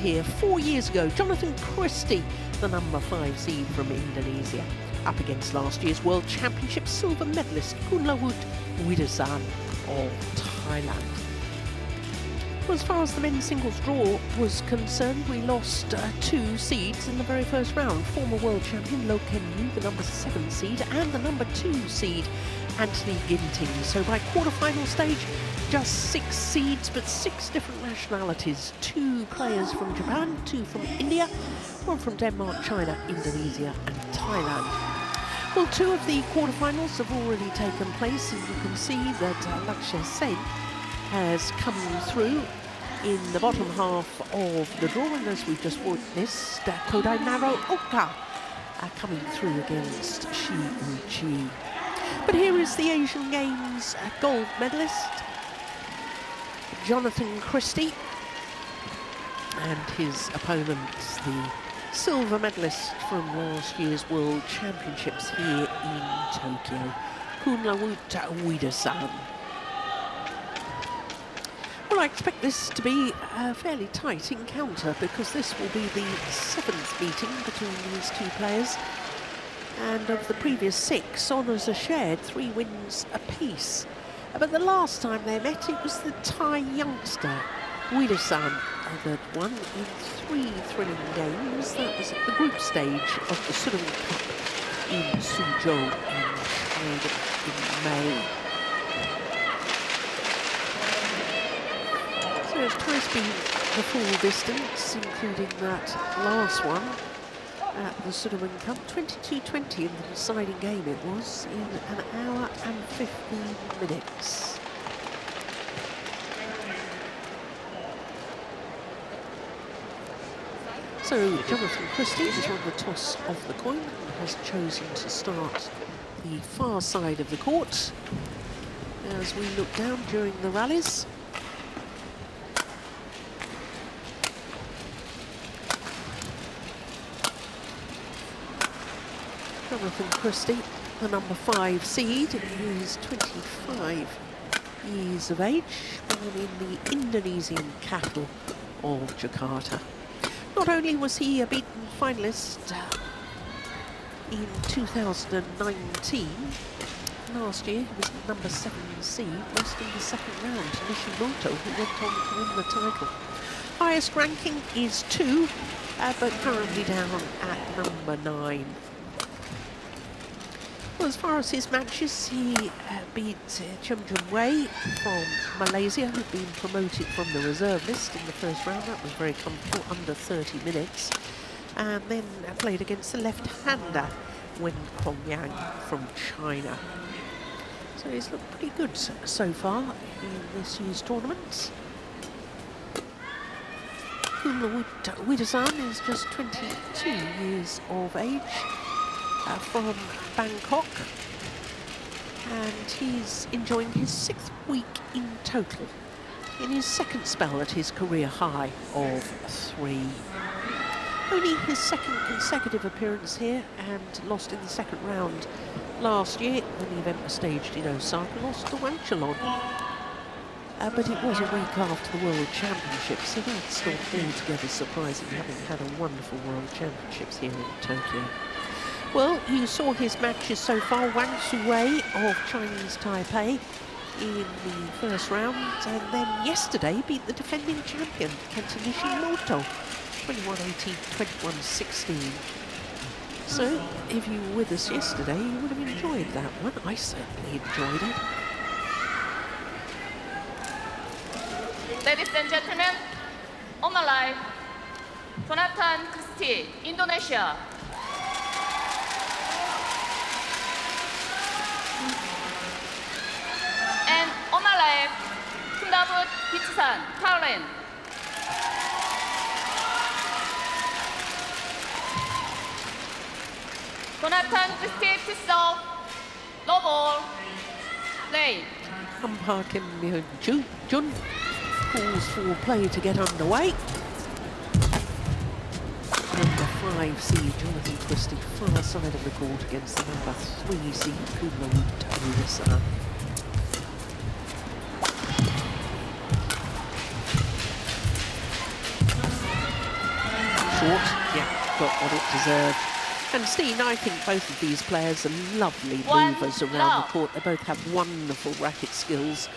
here 4 years ago. Jonatan Christie, the number 5 seed from Indonesia, up against last year's World Championships silver medalist Kunlavut Vitidsarn of Thailand. Well, as far as the men's singles draw was concerned, we lost 2 seeds in the very first round. Former world champion Loh Ken Yu, the number 7 seed, and the number 2 seed Anthony Ginting. So by quarterfinal stage, just 6 seeds, but 6 different nationalities. 2 players from Japan, 2 from India, 1 from Denmark, China, Indonesia and Thailand. Well, 2 of the quarterfinals have already taken place, and you can see that Lakshya Sen has come through in the bottom half of the draw, and as we've just witnessed, Kodai Naro Oka coming through against Shi Uchi. But here is the Asian Games gold medalist, Jonatan Christie, and his opponent, the silver medalist from last year's World Championships here in Tokyo, Kunlavut Vitidsarn. Well, I expect this to be a fairly tight encounter, because this will be the 7th meeting between these 2 players. And of the previous 6, honours are shared, 3 wins apiece. But the last time they met, it was the Thai youngster, Vitidsarn, that won in 3 thrilling games. That was at the group stage of the Sudirman Cup in Suzhou in China in May. So it's twice been the full distance, including that last one at the Sudirman Cup. 22-20 in the deciding game it was, in an hour and 15 minutes. So Jonatan Christie has won the toss of the coin and has chosen to start the far side of the court as we look down during the rallies. Jonatan Christie, the number 5 seed, is 25 years of age, born in the Indonesian capital of Jakarta. Not only was he a beaten finalist in 2019, last year he was the number 7 seed, lost in the 2nd round to Nishimoto, who went on to win the title. Highest ranking is 2, but currently down at number 9. Well, as far as his matches, he beat Chum Jun Wei from Malaysia, who'd been promoted from the reserve list in the first round. That was very comfortable, under 30 minutes. And then played against the left-hander, Wen Kongyang from China. So he's looked pretty good so far in this year's tournament. Kunlavut Vitidsarn is just 22 years of age. From Bangkok, and he's enjoying his 6th week in total, in his 2nd spell at his career high of 3. Only his 2nd consecutive appearance here, and lost in the 2nd round last year when the event was staged in Osaka, lost to Wanchalon. But it was a week after the World Championships, so that's not altogether surprising, having had a wonderful World Championships here in Tokyo. Well, you saw his matches so far. Wang Suwei of Chinese Taipei in the first round, and then yesterday beat the defending champion, Kenta Nishimoto, 21-18, 21-16. So, if you were with us yesterday, you would have enjoyed that one. I certainly enjoyed it. Ladies and gentlemen, on the line, Jonatan Christie, Indonesia. And on my left, Kunlavut Vitidsarn, Thailand. Jonatan Christie, pistol, low ball, play. Umpire Kim Myung-jun calls for play to get underway. Number 5 seed Jonatan Christie, far side of the court against the number 3 seed Kunlavut Vitidsarn. short. Yeah, got what it deserved. And Steen, I think both of these players are lovely movers around the court. They both have wonderful racket skills.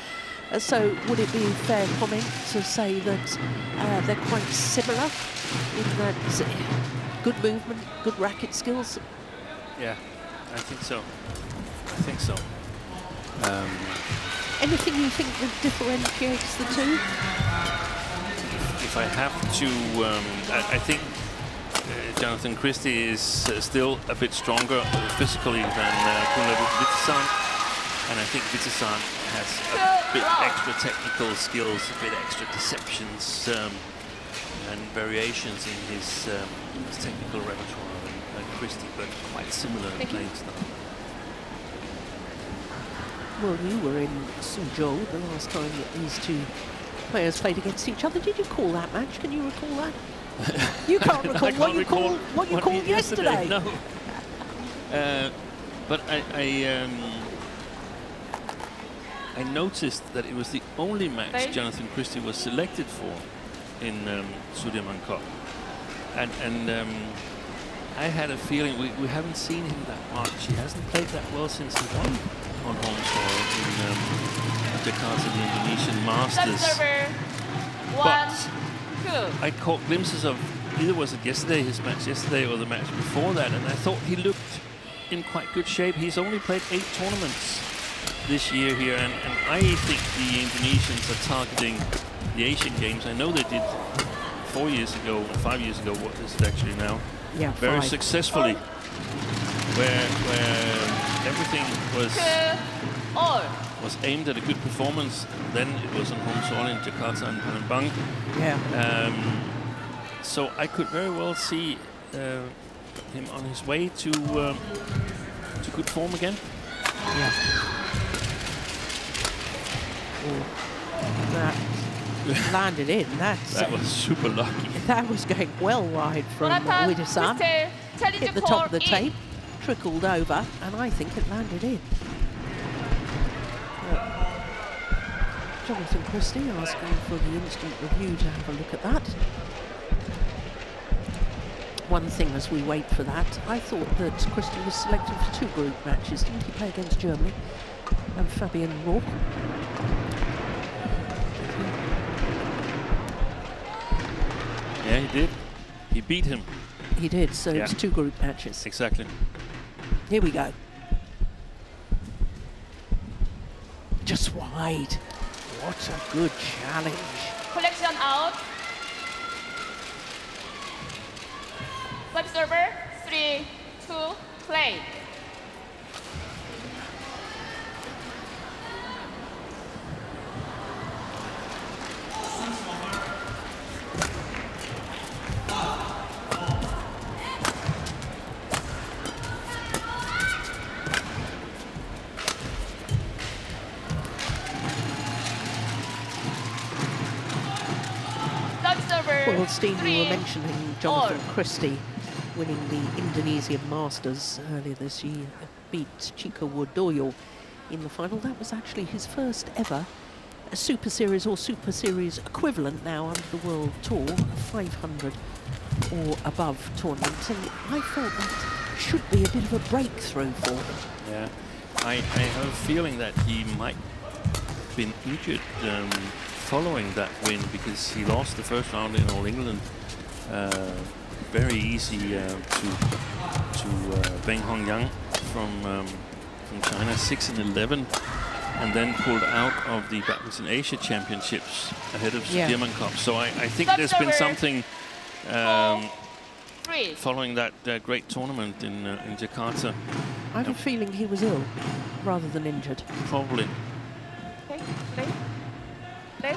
So would it be a fair comment to say that they're quite similar in that good movement, good racket skills? Yeah, I think so. I think so. Anything you think that differentiates the two? If I have to, I think Jonatan Christie is still a bit stronger physically than Kunlavut Vitidsarn, and I think Vitidsarn has a bit extra technical skills, a bit extra deceptions and variations in his technical repertoire than Christie, but quite similar in playing style. Well, you were in Suzhou the last time that these two players played against each other. Did you call that match? Can you recall that? You can't recall what you called yesterday. No. But I noticed that it was the only match Jonatan Christie was selected for in Sudirman Cup, and I had a feeling we haven't seen him that much. He hasn't played that well since he won on home soil in Jakarta, the Indonesian Masters. But I caught glimpses of, either was it yesterday, his match yesterday, or the match before that, and I thought he looked in quite good shape. He's only played 8 tournaments this year here, and I think the Indonesians are targeting the Asian Games. I know they did 4 years ago, or 5 years ago, what is it actually now? Yeah, very successfully, where everything was aimed at a good performance. Then it was on home soil in Jakarta and Palembang. Yeah. So I could very well see him on his way to good form again. Yeah. Oh, that landed in. That was super lucky. That was going well wide from Vitidsarn. Hit the top of the tape, trickled over, and I think it landed in. Jonatan Christie asking for the instant review to have a look at that. One thing as we wait for that, I thought that Christie was selected for 2 group matches. Didn't he play against Germany and Fabian Rohr? Yeah, he did. He beat him. He did, so it's 2 group matches. Exactly. Here we go. Just wide. What a good challenge. Collection out. Web server, 3, 2, play. Well, Steen, we were mentioning Jonatan Christie winning the Indonesian Masters earlier this year, beat Chico Wodoyo in the final. That was actually his first ever Super Series or Super Series equivalent now under the World Tour, 500 or above tournament. And I felt that should be a bit of a breakthrough for him. Yeah, I have a feeling that he might have been injured following that win, because he lost the first round in All England very easy to Beng Hongyang from China, 6-11, and then pulled out of the Badminton Asia Championships ahead of Sudirman Cup. So I think there's been something following that great tournament in Jakarta. I have a feeling he was ill rather than injured. Probably. Okay, play. Play.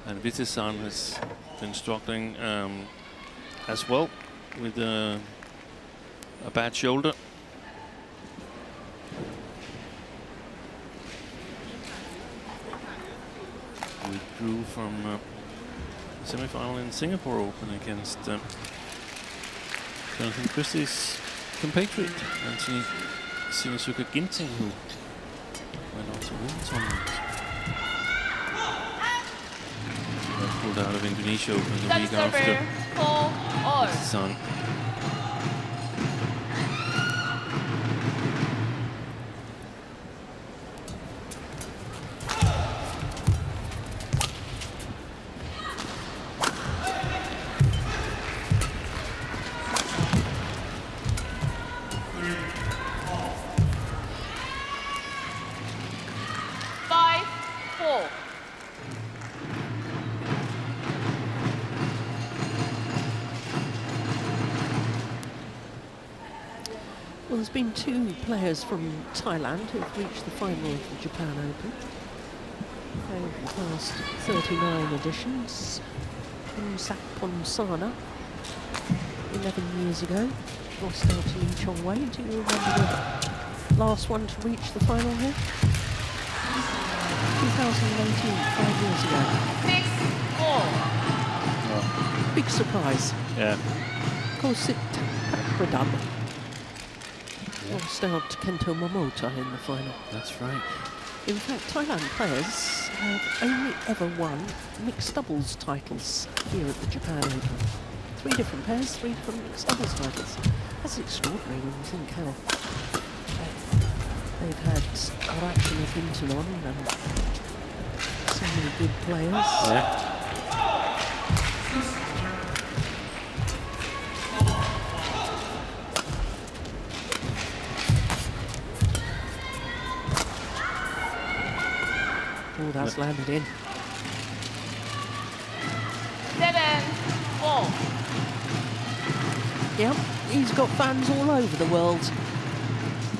And Vitidsarn has been struggling as well with a bad shoulder. Withdrew from the semi-final in Singapore Open against Jonatan Christie's compatriot, Anthony Sinisuka Ginting, who went on to win the tournament. pulled out of Indonesia Open the Service week server, after. 4-all. Vitidsarn. Well, there's been 2 players from Thailand who've reached the final of the Japan Open over the past 39 editions. Ponsana, 11 years ago, lost out to Lee Chong-wei. Do you remember the last one to reach the final here? 2018, 5 years ago. 6-4. Oh. Big surprise. Yeah. Kosit Pradab lost out to Kento Momota in the final. That's right. In fact, Thailand players have only ever won mixed doubles titles here at the Japan Open. 3 different pairs, 3 different mixed doubles titles. That's extraordinary when you think how they've had Arachen of Intanon and so many good players. Yeah. Oh, that's landed in. 7-4. Yep, he's got fans all over the world.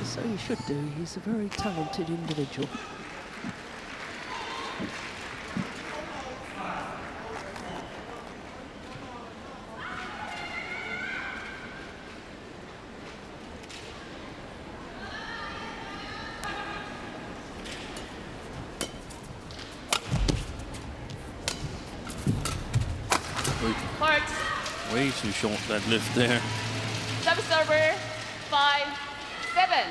So he should do. He's a very talented individual. Way too short, that lift there. Service server, 5-7.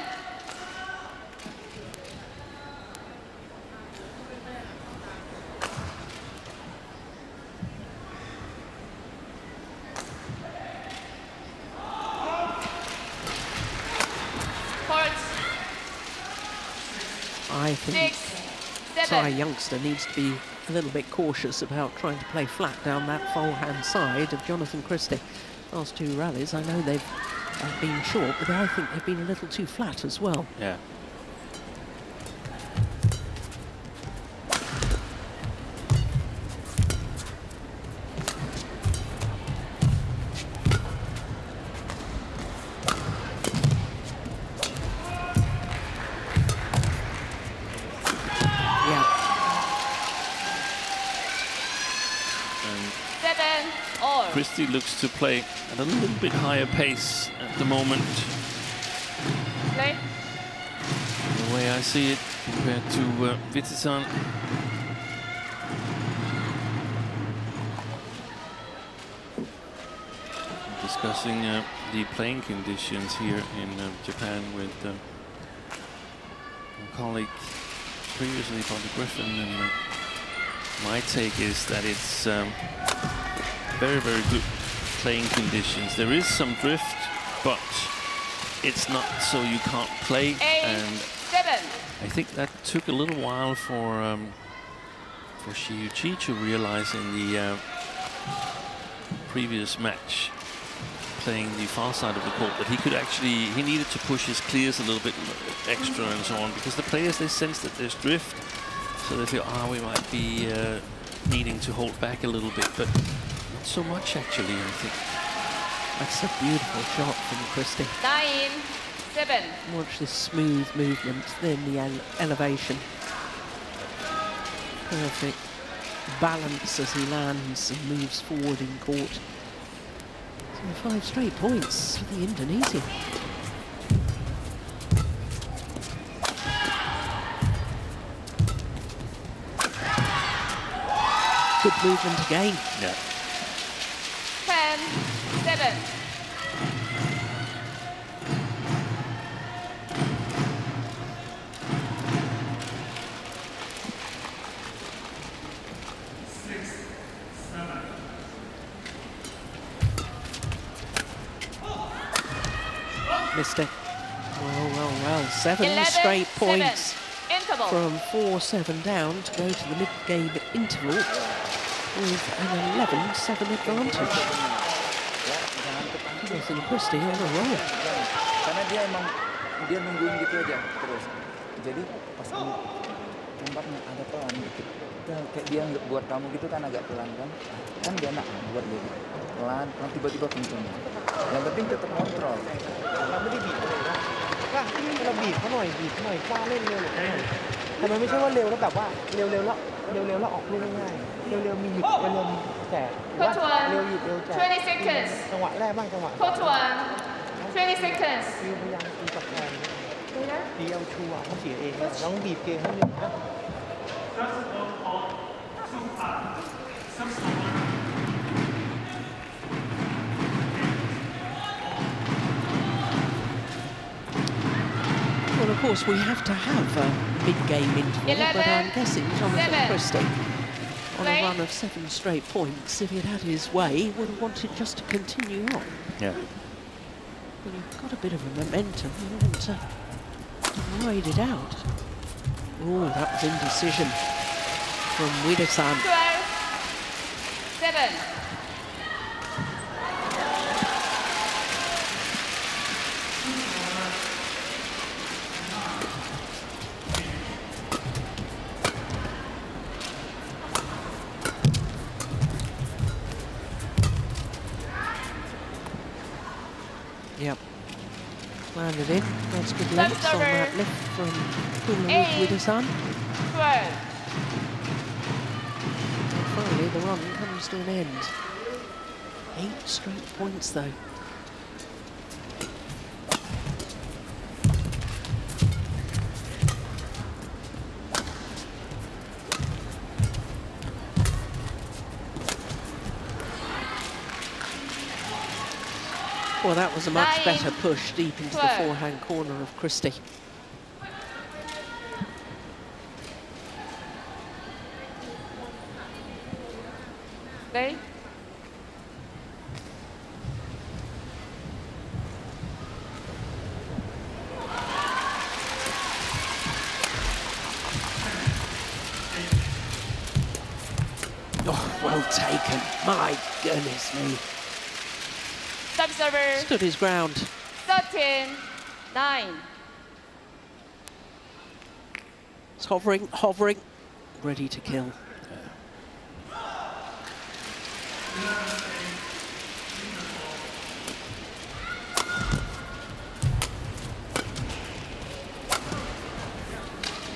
I think 6-7. Thai youngster needs to be a little bit cautious about trying to play flat down that forehand side of Jonatan Christie. Last 2 rallies, I know they've been short, but I think they've been a little too flat as well. Yeah. Christie looks to play at a little bit higher pace at the moment. Play. The way I see it, compared to Vitidsarn. Discussing the playing conditions here in Japan with a colleague previously, Bobby Griffin, and my take is that it's very, very good playing conditions. There is some drift, but it's not so you can't play. 8-7. I think that took a little while for Shiuchi to realize in the previous match, playing the far side of the court, that he needed to push his clears a little bit extra and so on, because the players, they sense that there's drift, so they feel, we might be needing to hold back a little bit, but not so much actually, I think. That's a beautiful shot from Christie. 9-7. Watch this smooth movement, then the elevation. Perfect balance as he lands and moves forward in court. So 5 straight points for the Indonesian. Good movement again. Yeah. 10-7. Missed it. Well. 7 11, straight 7. points Interval. from 4-7 down to go to the mid-game interval with an 11-7 advantage. Jonatan Christie on a roll. Karena dia emang nungguin gitu aja terus. Jadi pas nembaknya ada pelan dikit. Kayak dia buat kamu gitu kan agak pelan kan. Kan dia enak buat dia pelan tiba-tiba kenceng. Yang penting tetap kontrol. เราไม่ได้บีบเลยนะว่าเราบีบเขาหน่อยกล้าเล่นเร็วหน่อยแต่มันไม่ใช่ว่าเร็วแล้วแบบว่าเร็วแล้วออกลูกง่ายๆเร็วมีหยุดเร็วมีแจกหรือว่าเร็วหยุดเร็วแจก 20 seconds. จังหวะแรกบ้างจังหวะ Coach 1. 20 seconds. พยายามตีกับแทนตีเอาชัวร์เขาเสียเองน้องบีบเกมให้เยอะนะ Well, of course, we have to have a mid-game interval, 11, but I'm guessing Jonatan 7. Christie, on a Play. run of 7 straight points, if he'd had his way, would have wanted just to continue on. Yeah. But he's got a bit of a momentum. He want to ride it out. Oh, that was indecision from Vitidsarn. 12, 7. Yep. Landed in. That's good lengths on that lift from Kunlavut Vitidsarn. 12. And finally, the run comes to an end. 8 straight points, though. Well, that was a much 9, better push deep into the 12. forehand corner of Christie. Ready? Oh, well taken. My goodness me. Sub-server. Stood his ground. 13, 9. It's hovering, ready to kill.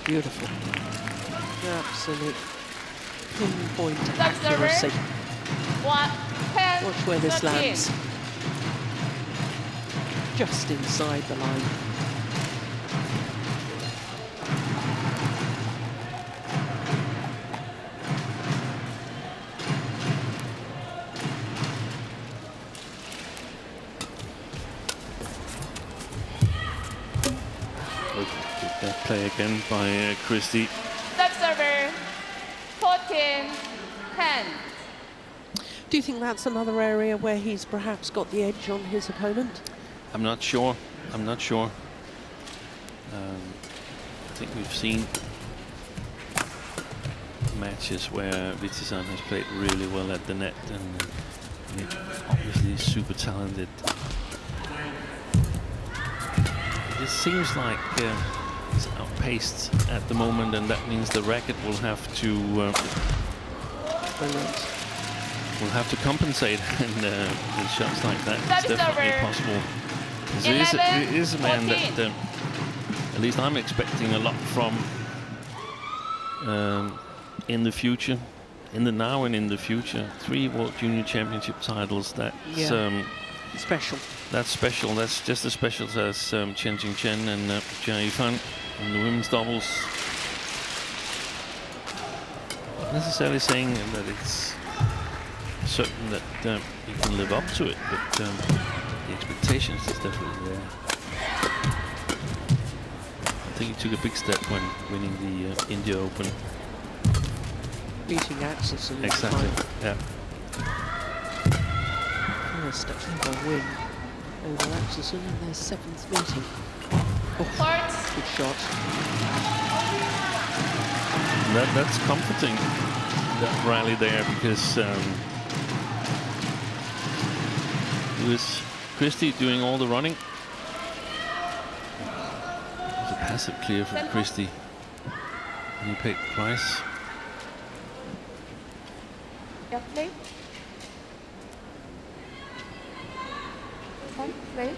Beautiful. Absolute pinpoint Sub-server. accuracy. 1, 10, Watch where this 13. lands. Just inside the line. Good play again by Christie. Sub-server. 14, 10. Do you think that's another area where he's perhaps got the edge on his opponent? I'm not sure. I think we've seen matches where Vitidsarn has played really well at the net, and obviously he's super talented. It seems like he's outpaced at the moment, and that means the racket will have to compensate in shots like that. It's definitely possible. He is a man that at least I'm expecting a lot from in the future, in the now and in the future. 3 World Junior Championship titles. That's special. That's special. That's just as special as Chen Jing-chen and Jia Yifan in the women's doubles. Not necessarily saying that it's certain that he can live up to it, but the expectations is definitely there. I think he took a big step when winning the India Open. Beating Axelsen. Exactly. Yeah. first ever win over Atchison in their 7th meeting. Oh, good shot. That's comforting, that rally there, because it was Christie doing all the running. It was a passive clear from Christie. And he paid the price. Play. Play.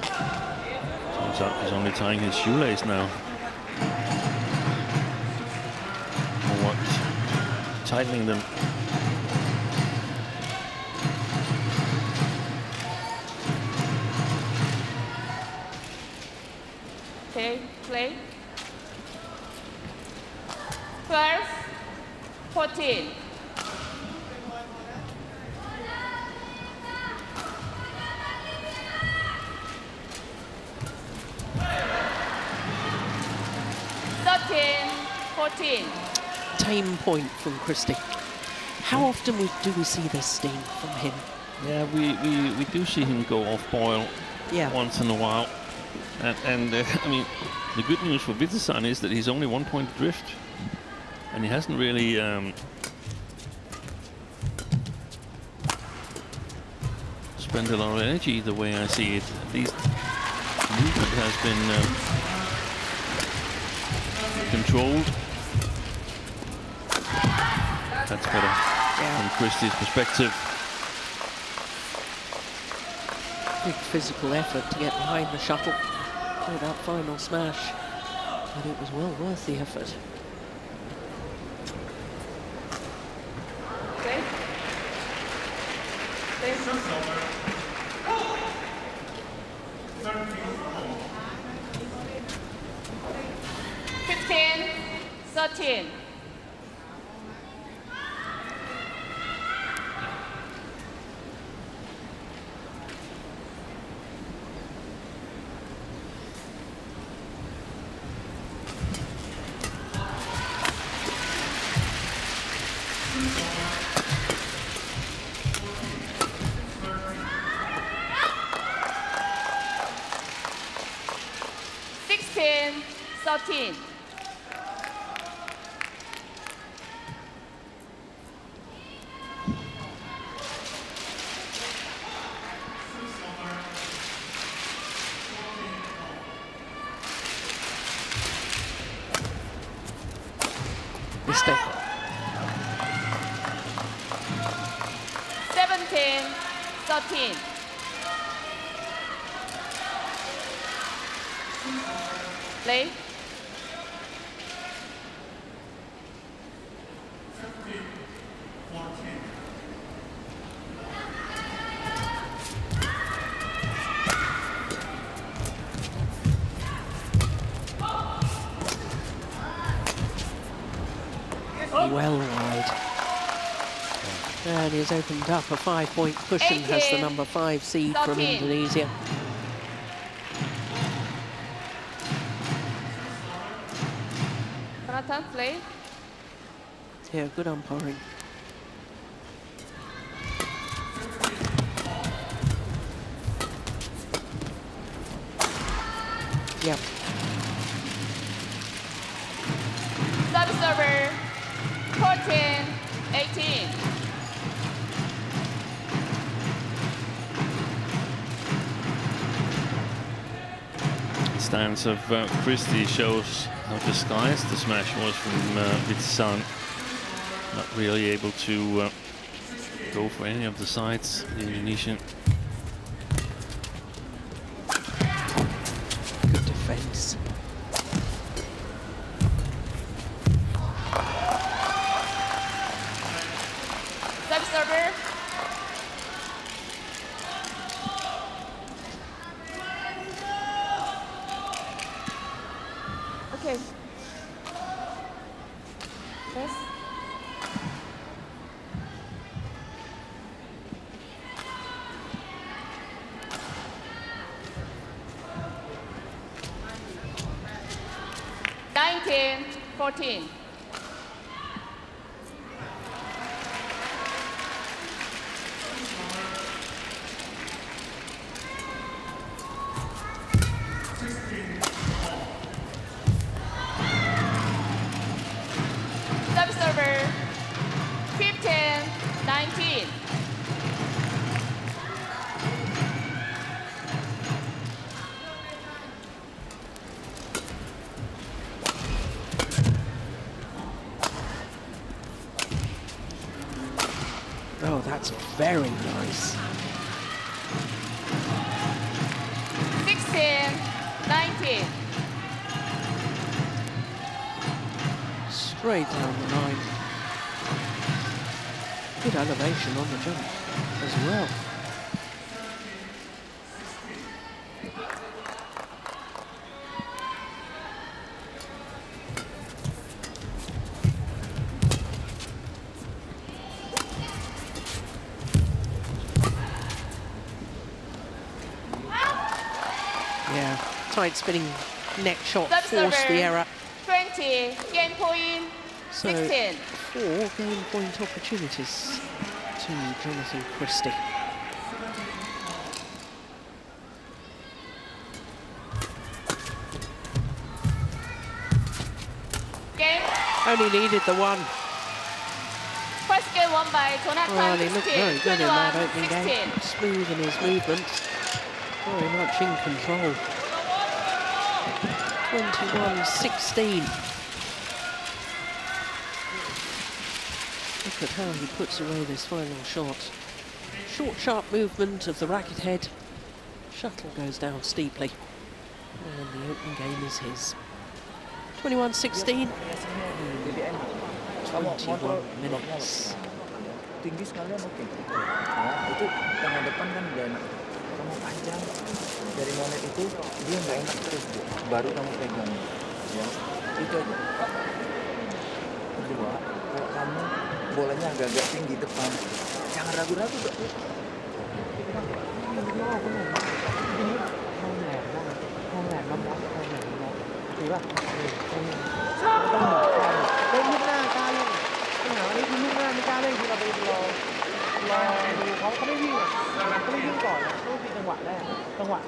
Turns out he's only tying his shoelace now. Or what? Tightening them. Okay, play. 12, 14. Tame point from Christie. How often do we see this, Steen, from him? Yeah, we do see him go off boil once in a while. And I mean, the good news for Vitidsarn is that he's only 1 point adrift. And he hasn't really spent a lot of energy the way I see it. At least movement has been controlled. That's better from Christie's perspective. Big physical effort to get behind the shuttle for that final smash. But it was well worth the effort. Okay. 15, 13. Mistake. 17, 13. Play. Well wide. And he's opened up a 5-point cushion, has the number 5 seed from Indonesia. Jonatan, play. Yeah, good umpiring. Yep. Server 14, 18. The stance of Christie shows how disguised the smash was from Vitidsarn. Not really able to go for any of the sides, the Indonesian. Good defense. Server. Okay. Yes. Nineteen, 14. Oh, that's very nice. 16-19. Straight down the line. Good elevation on the jump as well. Yeah, tight spinning neck shot That's forced the over. error. 20, game point, So 16. 4 game point opportunities to Jonatan Christie. Game. Only needed the one. First game won by Well, Jonatan he looked Christie, very good in that opening game. 21-16. Smooth in his movements. Very much in control. 21-16. Look at how he puts away this final shot. Short, sharp movement of the racket head. Shuttle goes down steeply. And the opening game is his. 21-16. 21 minutes. Tinggi sekalian oke. Nah, itu tengah depan kan udah enak. Kamu panjang. Dari monet itu dia nggak enak terus, Bu. Baru kamu pegang. Ya, itu aja. Kedua, kalau kamu bolanya agak-agak tinggi depan, jangan ragu-ragu, Bu. ห้องแหลมน้ำรับห้องแหลมน้ำรับถือป่ะต้องหมดเล่นลูกหน้ากล้าเล่นปัญหาวันนี้คือลูกหน้าไม่กล้าเล่นคือเราไปรอดูเขาไม่วิ่งอ่ะเขาไม่วิ่งก่อนเขาเป็นจังหวะ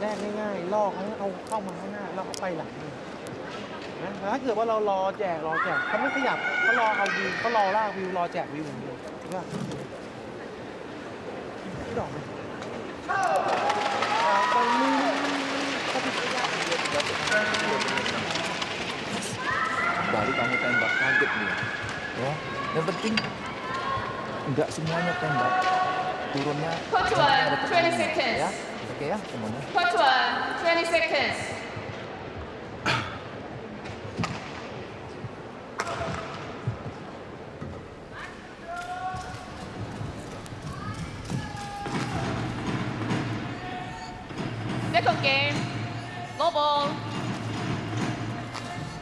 แรกง่ายๆล่อเขาเอาเข้ามาข้างหน้าแล้วเขาไปหลังนะถ้าเกิดว่าเรารอแจกเขาไม่ขยับเขารอเอาวิวเขารอลากวิวรอแจกวิวอย่างเดียวถูกป่ะไม่ดอกเลยBaru kamu tembak, kaget dia. Ya, yang penting nggak semuanya tembak. Turunnya Coach one, 20 seconds. ya. Oke ya, semuanya. Coach one, 20 seconds. Second game, no ball.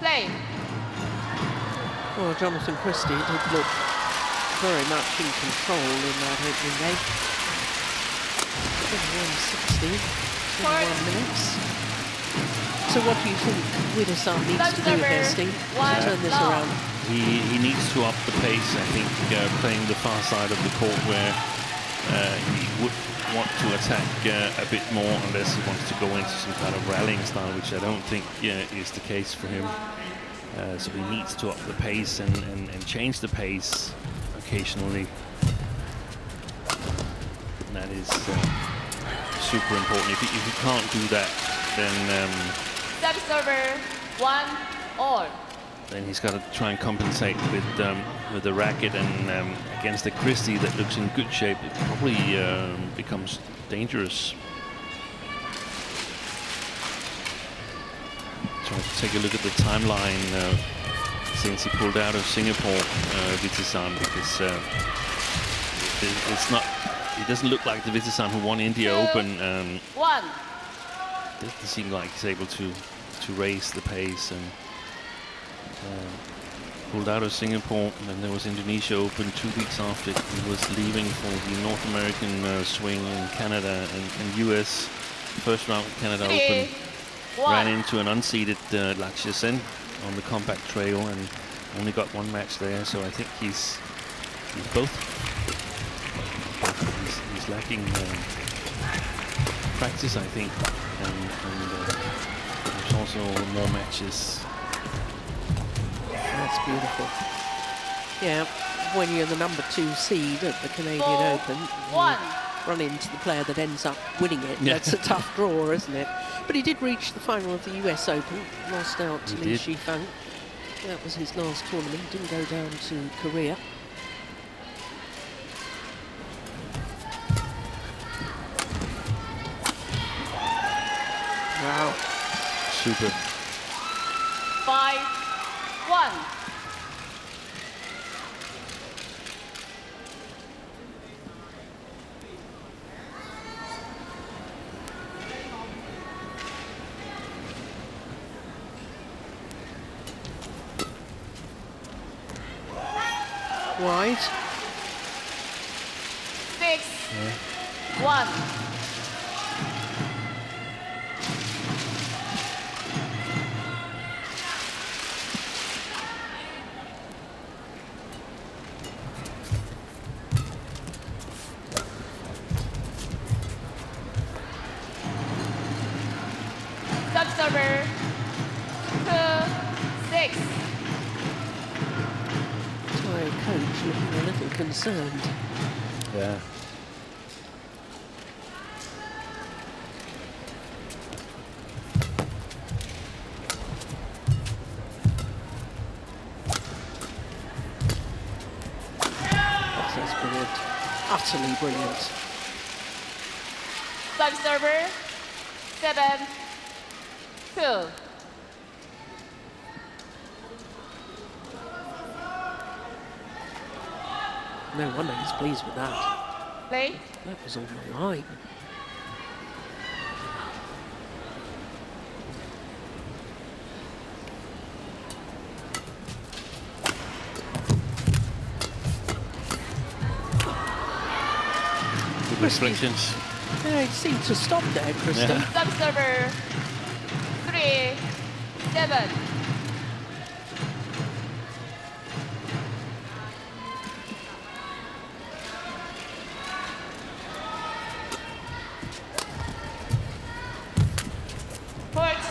Play. Well, Jonatan Christie did look very much in control in that opening game. 21-16, 21 minutes. So what do you think Vitidsarn needs to do here, Steve, to turn this around? He needs to up the pace, I think, playing the far side of the court where he would want to attack a bit more unless he wants to go into some kind of rallying style, which I don't think is the case for him. So he needs to up the pace and change the pace occasionally. And that is super important. If he can't do that, then Server 1-all. then he's got to try and compensate with the racket, and against the Christie that looks in good shape, it probably becomes dangerous. Try to take a look at the timeline since he pulled out of Singapore, Vitidsarn, because it's not. It doesn't look like the Vitidsarn who won India Open. 1. Doesn't seem like he's able to raise the pace, and pulled out of Singapore. And then there was Indonesia Open 2 weeks after he was leaving for the North American swing in Canada and US. First round Canada Open. Ran into an unseeded Lakshya Sen on the compact trail and only got 1 match there. So I think he's lacking practice, I think, and there's also more matches. That's beautiful. Yeah, when you're the number 2 seed at the Canadian Open, you run into the player that ends up winning it. Yeah. That's a tough draw, isn't it? But he did reach the final of the US Open, lost out to Li Shifeng. That was his last tournament, didn't go down to Korea. Super. 5-1. Wide. 6-1. Sub-server 2-6. Thai coach looking a little concerned. Yeah. That's brilliant. Utterly brilliant. Sub-server 7-2. No wonder he's pleased with that. Play. That was on the line. Good reflections. Yeah, he seemed to stop there, Christie. Yeah. Sub-server 3-7. Courts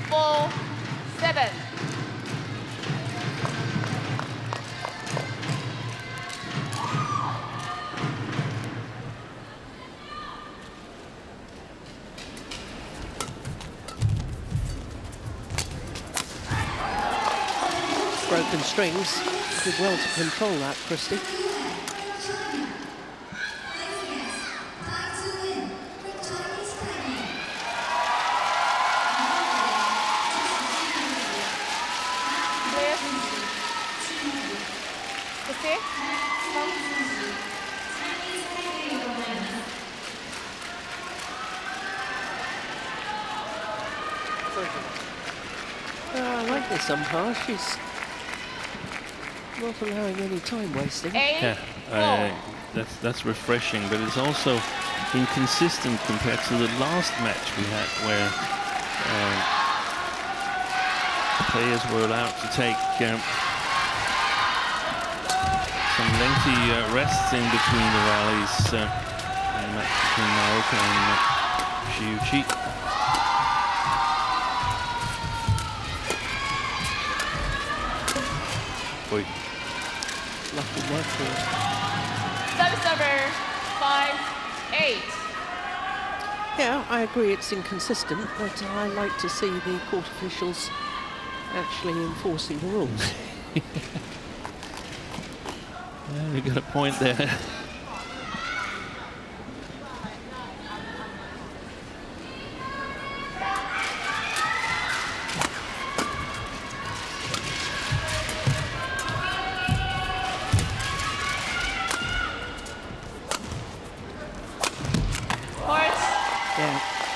4-7. Broken strings. Did well to control that, Christie. I like this umpire. She's not allowing any time wasting. Yeah, that's refreshing, but it's also inconsistent compared to the last match we had, where players were allowed to take some lengthy rests in between the rallies in the match between Naoka and Shiuchi. Boy. Lucky record. Sub-server 5-8. Yeah, I agree it's inconsistent, but I like to see the court officials actually enforcing the rules. Yeah, we got a point there.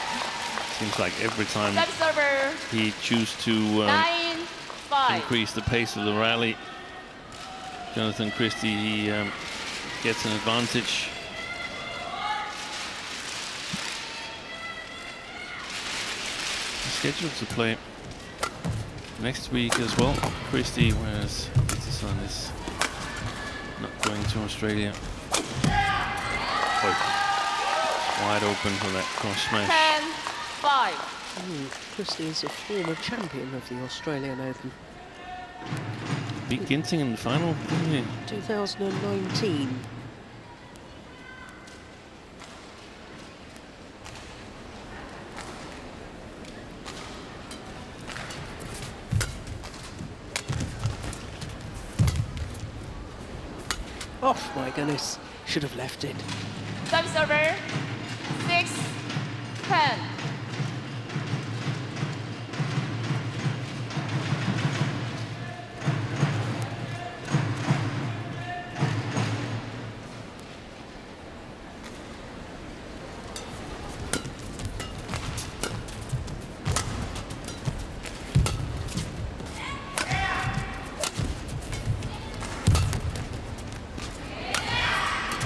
Yeah. Seems like every time Sub-server he chooses to 9-5. increase the pace of the rally, Jonatan Christie, he gets an advantage. He's scheduled to play next week as well, Christie, whereas Vitidsarn is not going to Australia. Oh. Wide open for that cross smash. 10-5. Christie is a former champion of the Australian Open. Beat Ginting in the final, didn't he? 2019. Oh my goodness, should have left it. Sub-server 6-2. 10.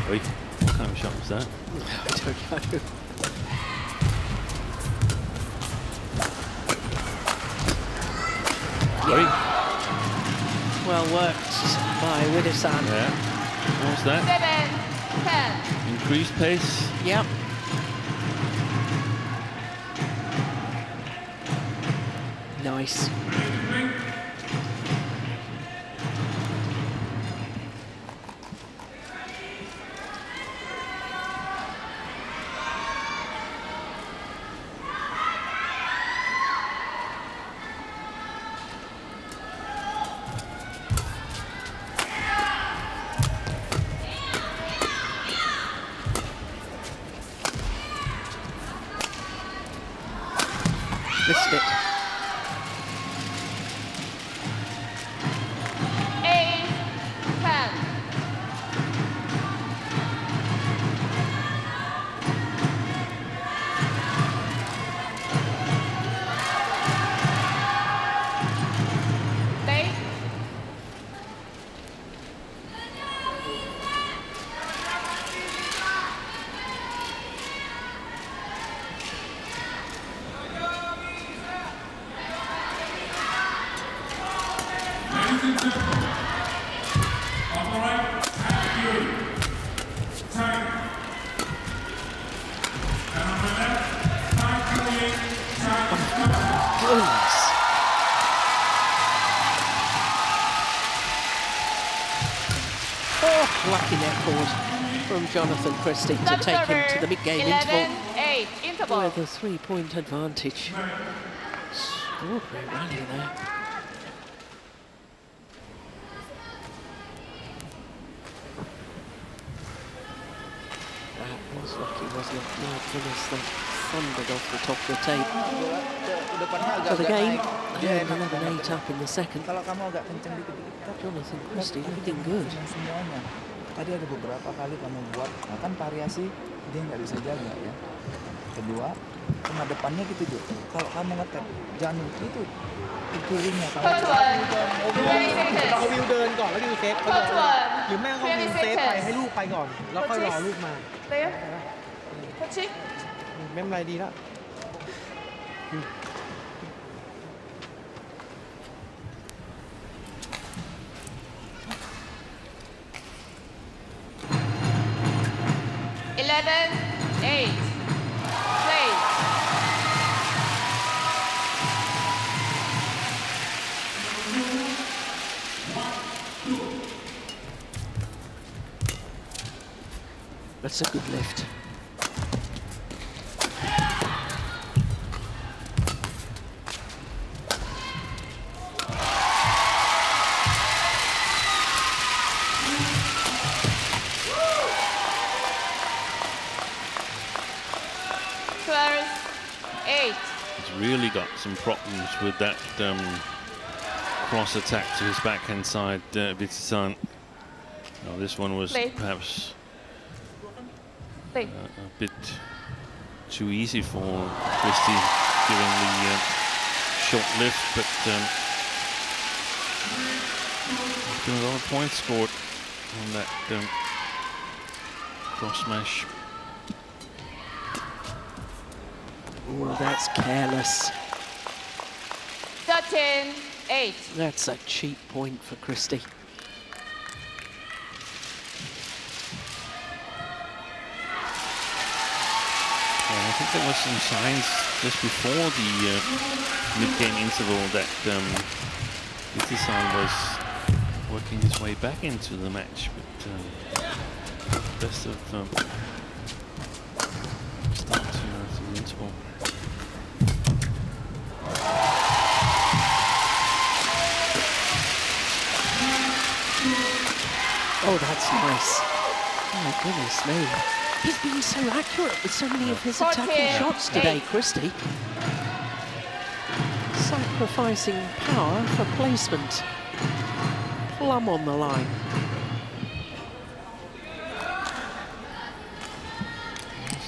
Oi, what kind of shot was that? I don't know. Oi. Well worked by Vitidsarn. Yeah. What was that? 7, 10. Increased pace. Yep. Nice. Missed it. 8, 10. Late. Goodness. Oh, lucky net forward from Jonatan Christie to take him to the mid-game 11, interval 8. Interval. with a 3-point advantage. Extraordinary rally there. That was lucky, wasn't it? My goodness, that thundered off the top of the tape. Depannya For the game, Dia and enak 11-8 up in the second. Kalau kamu agak kenceng dikit-dikit, Jonatan Christie looking good. semuanya. Tadi ada beberapa kali kamu buat, nah kan variasi dia nggak bisa jaga ya. Kedua, tengah depannya gitu juga. Kalau kamu ngetap, jangan itu ringnya. Kalau First one. 20 เรา seconds. วิวเดินก่อนแล้ววิวเซฟเขา First เลย one. หรือแม่งเขาวิวเซฟไปให้ลูกไปก่อน แล้วค่อยรอลูกมา There. 터치. ไม่เป็นไรดีแล้ว 11, 8. Play. That's a good lift. He's really got some problems with that cross attack to his backhand side, Vitidsarn. Now this one was perhaps a bit too easy for Christie given the short lift, but there's been a lot of points scored on that cross smash. Oh, that's careless. 13, 8. That's a cheap point for Christie. I think there was some signs just before the mid-game interval that Vitidsarn was working his way back into the match, but best of start to the interval. Oh, that's nice. Oh, my goodness me. He's been so accurate with so many of his attacking shots today, Christie. Sacrificing power for placement. Plumb on the line.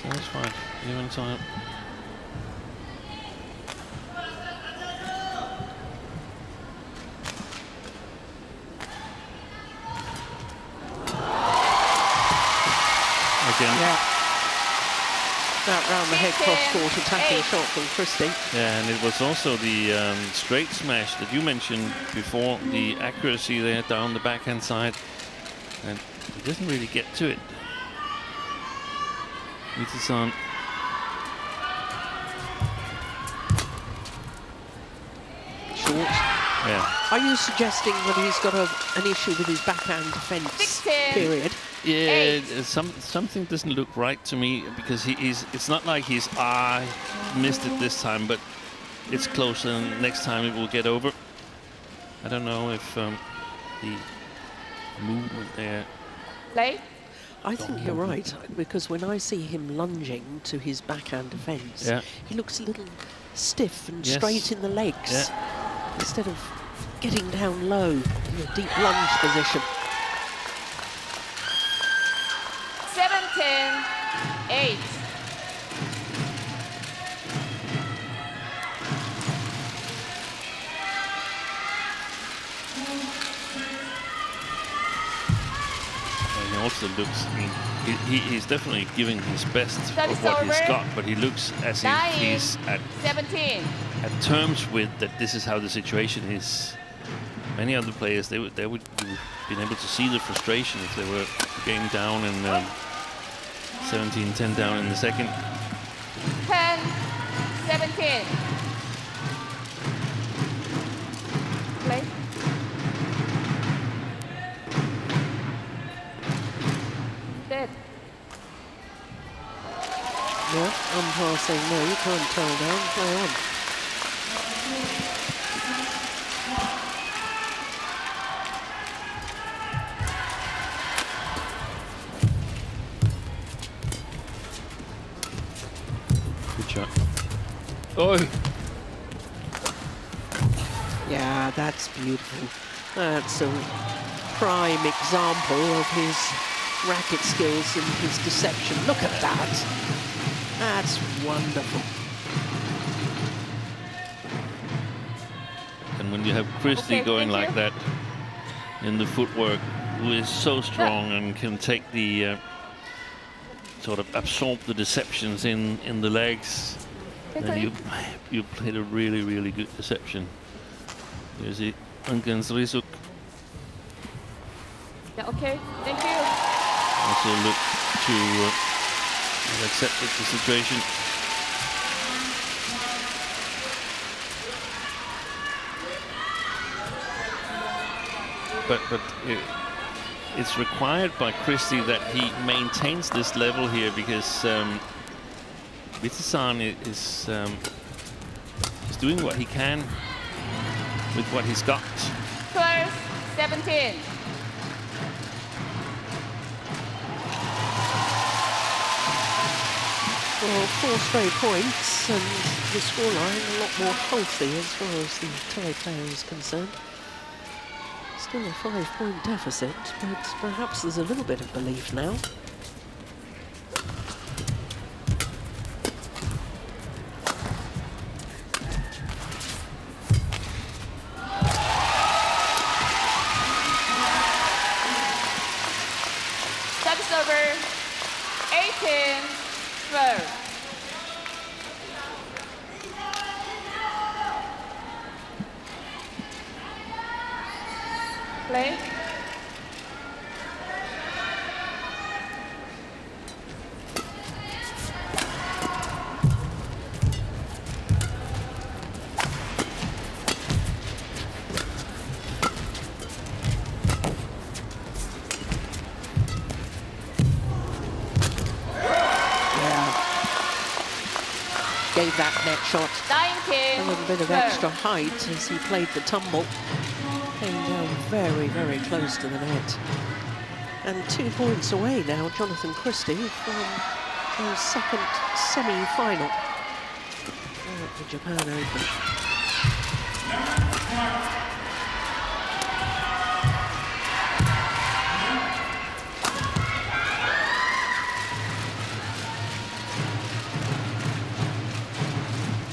So that's fine. Even time. Again. Yeah. That round the head cross-court attacking shot from Christie. Yeah, and it was also the straight smash that you mentioned before, the accuracy there down the backhand side. And he doesn't really get to it. Vitidsarn. Short. Yeah. Are you suggesting that he's got an issue with his backhand defence period? Yeah, something doesn't look right to me, because it's not like he's missed it this time, but it's close and next time it will get over. I don't know if the movement there. Play. I think you're right, because when I see him lunging to his backhand defence, he looks a little stiff and straight in the legs, instead of getting down low in a deep lunge position. 17-8. And he also looks, I mean, he's definitely giving his best of what he's got, but he looks as if he's at 17. At terms with that this is how the situation is. Many other players, they would have been able to see the frustration if they were game down and 17-10 down in the second. 10-17. Play. Dead. Yeah, umpire saying no, you can't tell down, play on. Oh. Yeah, that's beautiful. That's a prime example of his racket skills and his deception. Look at that. That's wonderful. And when you have Christie going like that in the footwork, who is so strong and can take the sort of absorb the deceptions in the legs, then you played a really, really good deception. Here's it, against Risuk. Yeah, okay, thank you. Also look to have accepted the situation. But it's required by Christie that he maintains this level here, because Vitidsarn is doing what he can with what he's got. 12-17. Well, 4 straight points, and the scoreline a lot more healthy as far as the Thai player is concerned. Still a 5-point deficit, but perhaps there's a little bit of belief now. Service over. 18-12. Play. Gave that net shot 19. a little bit of extra height as he played the tumble. Came down very, very close to the net. And 2 points away now, Jonatan Christie, from the second semi-final at the Japan Open.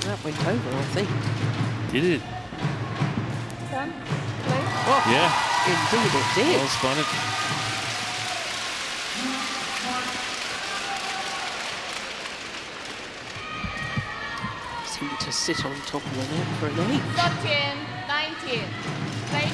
That went over, I think. Did it? Done. Play. Oh, Yeah. indeed it did. Well spotted. Seemed to sit on top of the net for an 8. 13, 19. Play.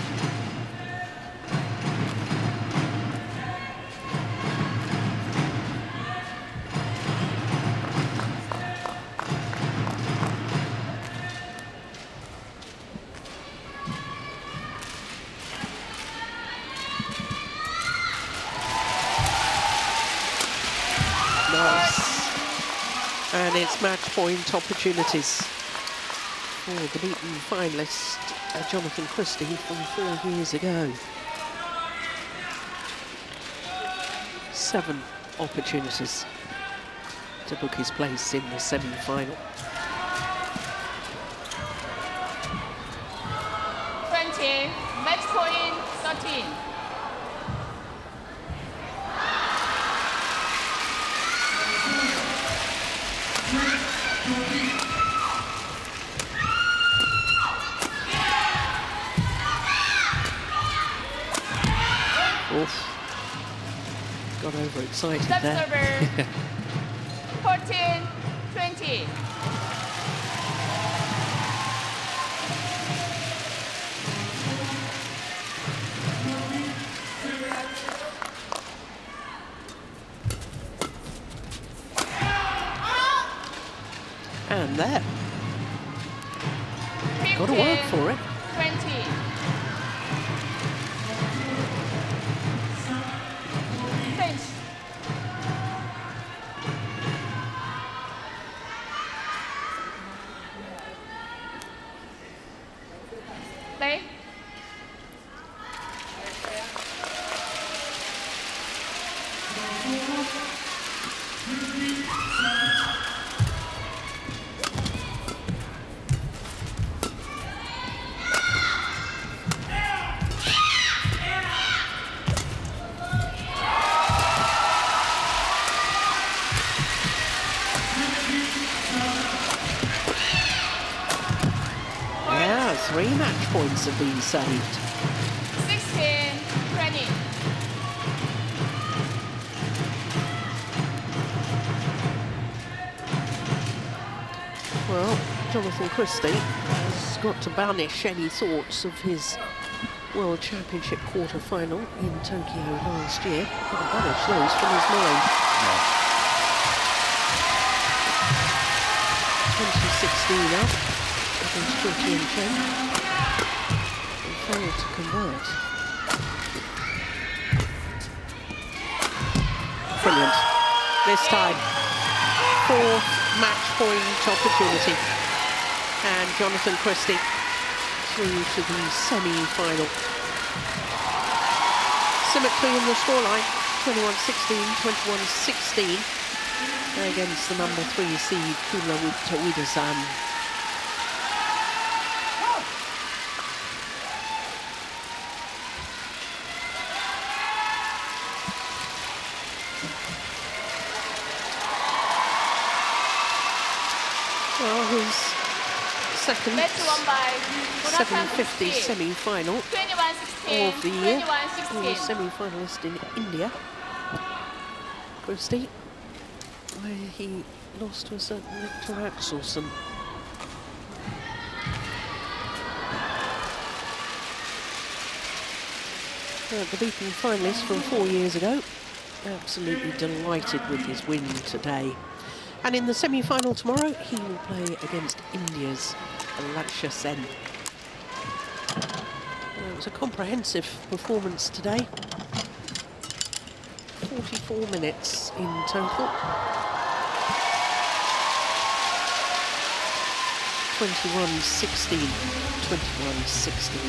Nice. And it's match point opportunities for the beaten finalist, Jonatan Christie, from 4 years ago. 7 opportunities to book his place in the semi-final. 20, match point 13. Oof. Got overexcited Step there. server. 14, 20. And there. Got to 15, work for it. 20. Finish. Play. Yeah, 3 match points have been saved. 16, 20. Well, Jonatan Christie has got to banish any thoughts of his World Championship quarter-final in Tokyo last year. Couldn't banish those from his mind. No. 2016 up against Georgie and Chen. And failed to convert. Brilliant. This time, 4th match point opportunity. And Jonatan Christie through to the semi-final. Symmetry in the scoreline, 21-16, 21-16 against the number 3 seed Kunlavut Vitidsarn. Well, his second Match won by Jonatan 750 Christie. semi-final 21-16, of the year. He was 21-16. semi-finalist in India. Christie, where he lost to a certain Victor Axelsen. The beaten finalist from 4 years ago, absolutely delighted with his win today. And in the semi-final tomorrow, he will play against India's Lakshya Sen. It was a comprehensive performance today. 44 minutes in total. 21-16, 21-16.